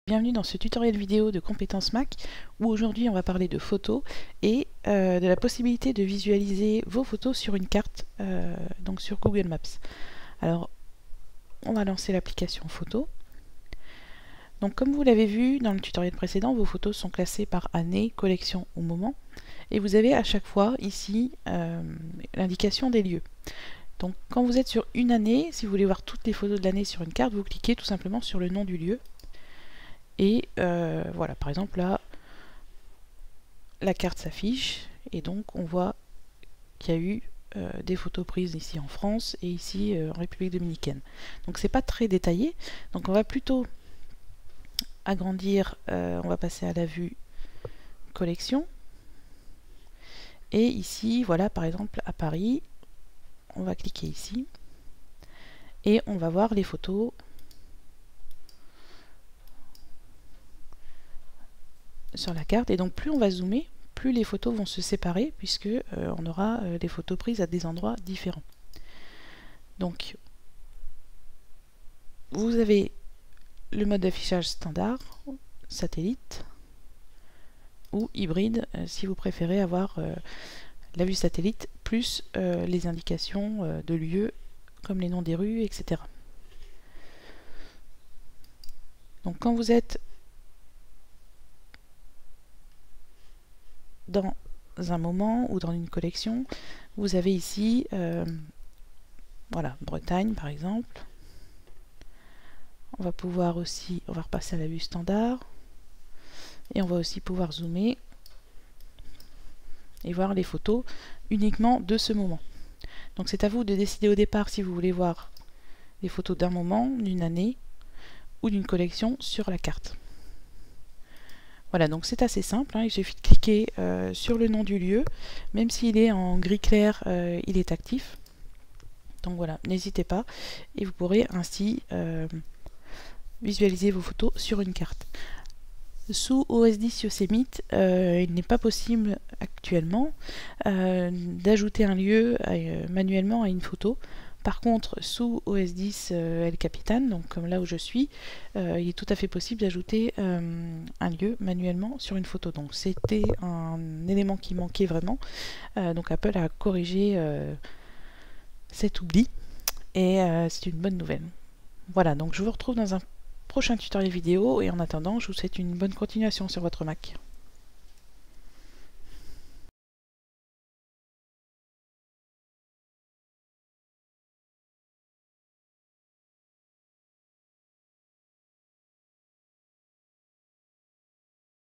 Bienvenue dans ce tutoriel vidéo de compétences Mac où aujourd'hui on va parler de photos et de la possibilité de visualiser vos photos sur une carte, donc sur Google Maps. Alors on va lancer l'application photo. Donc comme vous l'avez vu dans le tutoriel précédent, vos photos sont classées par année, collection ou moment et vous avez à chaque fois ici l'indication des lieux. Donc quand vous êtes sur une année, si vous voulez voir toutes les photos de l'année sur une carte, vous cliquez tout simplement sur le nom du lieu. Et voilà, par exemple là, la carte s'affiche et donc on voit qu'il y a eu des photos prises ici en France et ici en République dominicaine. Donc c'est pas très détaillé, donc on va plutôt agrandir, on va passer à la vue collection. Et ici, voilà, par exemple à Paris, on va cliquer ici et on va voir les photos sur la carte. Et donc plus on va zoomer, plus les photos vont se séparer puisque on aura les photos prises à des endroits différents. Donc vous avez le mode d'affichage standard, satellite ou hybride si vous préférez avoir la vue satellite plus les indications de lieux comme les noms des rues, etc. Donc quand vous êtes dans un moment ou dans une collection, vous avez ici voilà, Bretagne par exemple. On va pouvoir aussi, on va repasser à la vue standard et on va aussi pouvoir zoomer et voir les photos uniquement de ce moment. Donc c'est à vous de décider au départ si vous voulez voir les photos d'un moment, d'une année ou d'une collection sur la carte. Voilà, donc c'est assez simple, hein, il suffit de cliquer sur le nom du lieu, même s'il est en gris clair, il est actif. Donc voilà, n'hésitez pas et vous pourrez ainsi visualiser vos photos sur une carte. Sous OS 10 Yosemite, il n'est pas possible actuellement d'ajouter un lieu manuellement à une photo. Par contre, sous OS 10 El Capitan, donc comme là où je suis, il est tout à fait possible d'ajouter un lieu manuellement sur une photo. Donc c'était un élément qui manquait vraiment. Donc Apple a corrigé cet oubli et c'est une bonne nouvelle. Voilà, donc je vous retrouve dans un prochain tutoriel vidéo et en attendant, je vous souhaite une bonne continuation sur votre Mac.